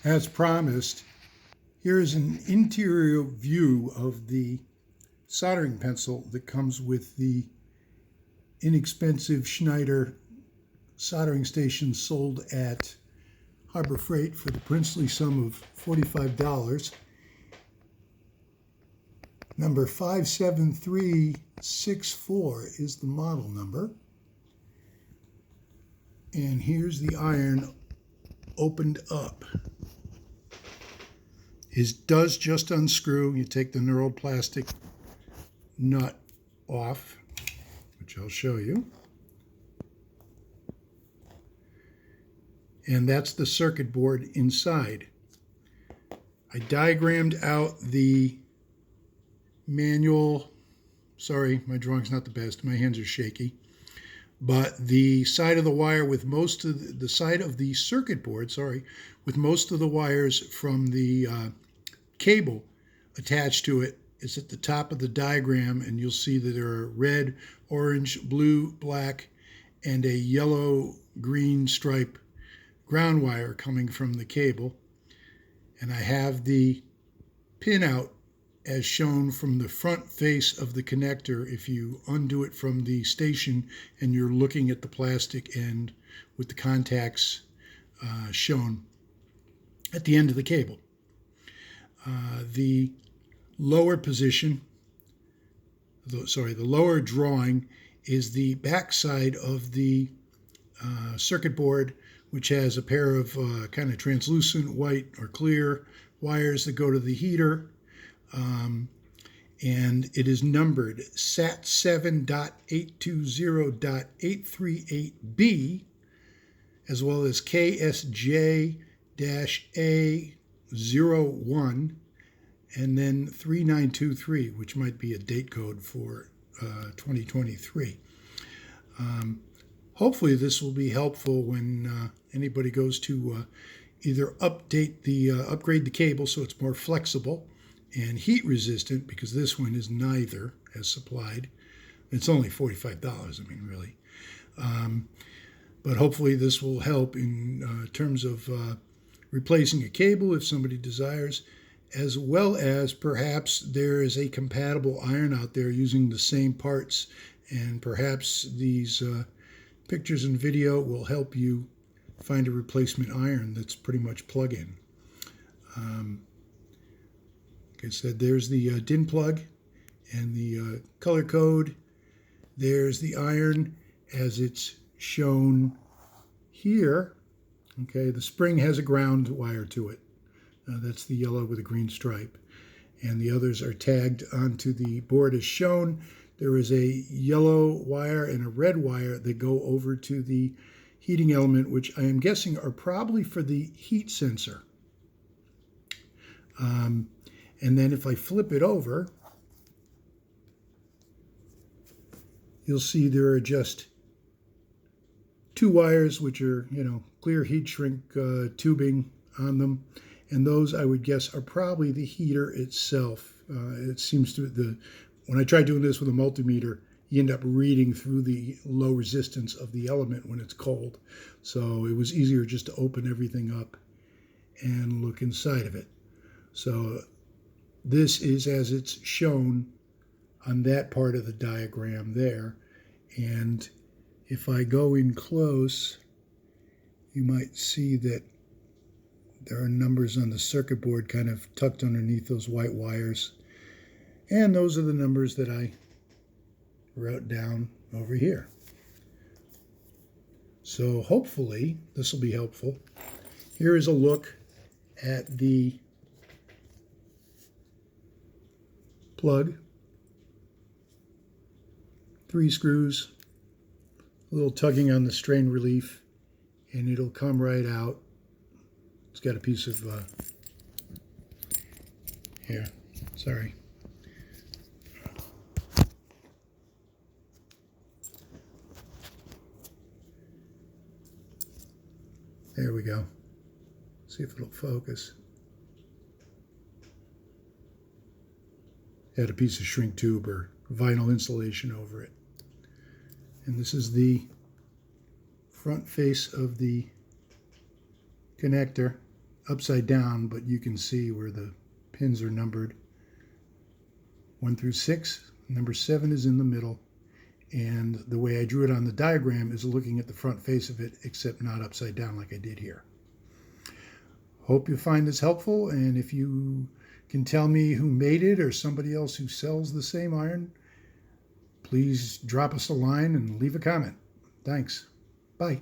As promised, here is an interior view of the soldering pencil that comes with the inexpensive Schneider soldering station sold at Harbor Freight for the princely sum of $45. Number 57364 is the model number. And here's the iron opened up. It does just unscrew. You take the knurled plastic nut off, which I'll show you. And that's the circuit board inside. I diagrammed out the manual. Sorry, my drawing's not the best. My hands are shaky. But the side of the wire with most of the side of the circuit board, with most of the wires from the cable attached to it is at the top of the diagram, and you'll see that there are red, orange, blue, black, and a yellow-green stripe ground wire coming from the cable. And I have the pinout as shown from the front face of the connector if you undo it from the station and you're looking at the plastic end with the contacts shown at the end of the cable. The lower position, the lower drawing is the back side of the circuit board, which has a pair of kind of translucent white or clear wires that go to the heater. And it is numbered SAT7.820.838B, as well as KSJ-A01, and then 3923, which might be a date code for 2023. Hopefully this will be helpful when anybody goes to either upgrade the cable so it's more flexible and heat resistant, because this one is neither as supplied. It's only $45, I mean, really. But hopefully this will help in terms of replacing a cable if somebody desires, as well as perhaps there is a compatible iron out there using the same parts, and perhaps these pictures and video will help you find a replacement iron that's pretty much plug-in. Like I said, there's the DIN plug and the color code. There's the iron as it's shown here. Okay, the spring has a ground wire to it. That's the yellow with a green stripe. And the others are tagged onto the board as shown. There is a yellow wire and a red wire that go over to the heating element, which I am guessing are probably for the heat sensor. And then if I flip it over, you'll see there are just two wires which are, clear heat shrink tubing on them. And those, I would guess, are probably the heater itself. It seems to, when I tried doing this with a multimeter, you end up reading through the low resistance of the element when it's cold. So it was easier just to open everything up and look inside of it. So this is as it's shown on that part of the diagram there. And if I go in close, you might see that there are numbers on the circuit board kind of tucked underneath those white wires. And those are the numbers that I wrote down over here. So hopefully this will be helpful. Here is a look at the plug. 3 screws, a little tugging on the strain relief, and it'll come right out. It's got a piece of, here, sorry. There we go. See if it'll focus. Had a piece of shrink tube or vinyl insulation over it. And this is the front face of the connector. upside down, but you can see where the pins are numbered. 1 through 6. Number 7 is in the middle. And the way I drew it on the diagram is looking at the front face of it, except not upside down like I did here. Hope you find this helpful, and if you can tell me who made it or somebody else who sells the same iron, please drop us a line and leave a comment. Thanks. Bye.